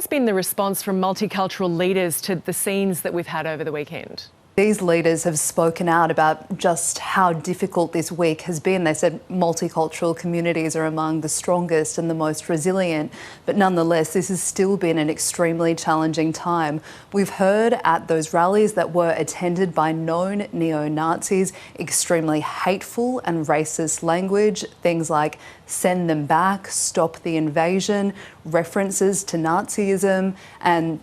has been the response from multicultural leaders to the scenes that we've had over the weekend? These leaders have spoken out about just how difficult this week has been. They said multicultural communities are among the strongest and the most resilient, but nonetheless, this has still been an extremely challenging time. We've heard at those rallies that were attended by known neo-Nazis extremely hateful and racist language, things like send them back, stop the invasion, references to Nazism, and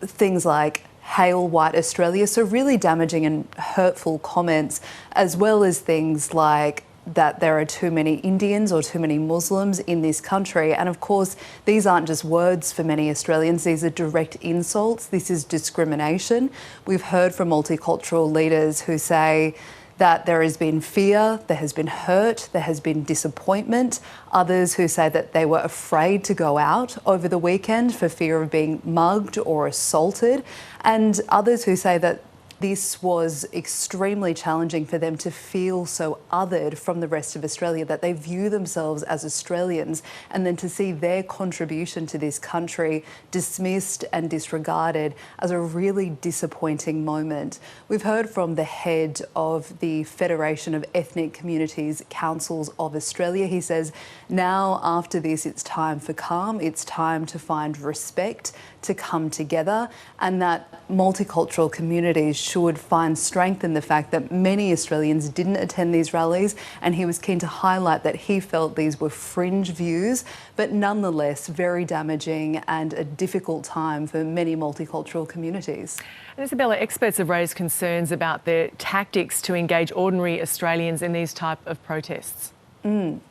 things like hail white Australia, so really damaging and hurtful comments, as well as things like that there are too many Indians or too many Muslims in this country. And of course, these aren't just words for many Australians, these are direct insults. This is discrimination. We've heard from multicultural leaders who say that there has been fear, there has been hurt, there has been disappointment. Others who say that they were afraid to go out over the weekend for fear of being mugged or assaulted. And others who say that this was extremely challenging for them to feel so othered from the rest of Australia, that they view themselves as Australians, and then to see their contribution to this country dismissed and disregarded as a really disappointing moment. We've heard from the head of the Federation of Ethnic Communities Councils of Australia. He says, now after this, it's time for calm, it's time to find respect, to come together, and that multicultural communities should find strength in the fact that many Australians didn't attend these rallies, and he was keen to highlight that he felt these were fringe views, but nonetheless very damaging and a difficult time for many multicultural communities. And Isabella, experts have raised concerns about the tactics to engage ordinary Australians in these type of protests.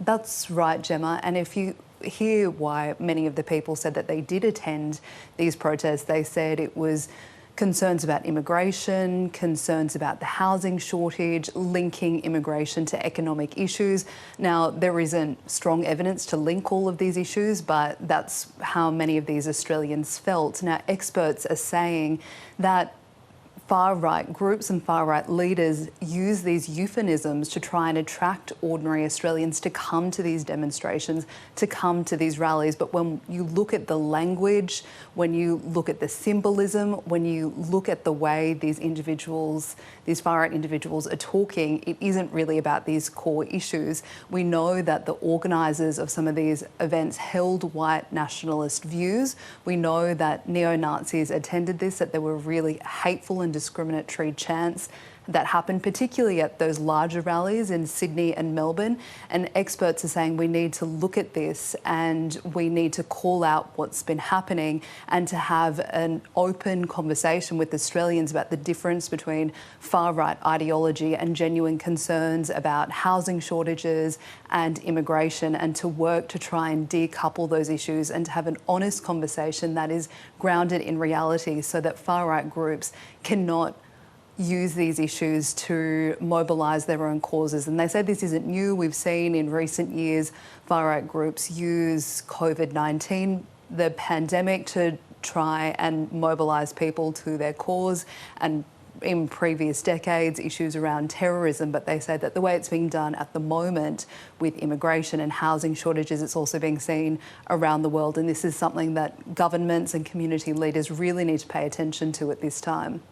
That's right, Gemma, and if you hear why many of the people said that they did attend these protests, they said it was concerns about immigration, concerns about the housing shortage, linking immigration to economic issues. Now, there isn't strong evidence to link all of these issues, but that's how many of these Australians felt. Now, experts are saying that far-right groups and far-right leaders use these euphemisms to try and attract ordinary Australians to come to these demonstrations, to come to these rallies. But when you look at the language, when you look at the symbolism, when you look at the way these individuals, these far-right individuals are talking, it isn't really about these core issues. We know that the organisers of some of these events held white nationalist views. We know that neo-Nazis attended this, that there were really hateful and discriminatory chants that happened, particularly at those larger rallies in Sydney and Melbourne. And experts are saying we need to look at this and we need to call out what's been happening and to have an open conversation with Australians about the difference between far-right ideology and genuine concerns about housing shortages and immigration, and to work to try and decouple those issues and to have an honest conversation that is grounded in reality, so that far-right groups cannot use these issues to mobilise their own causes. And they say this isn't new. We've seen in recent years far-right groups use COVID-19, the pandemic, to try and mobilise people to their cause, and in previous decades, issues around terrorism. But they say that the way it's being done at the moment with immigration and housing shortages, it's also being seen around the world. And this is something that governments and community leaders really need to pay attention to at this time.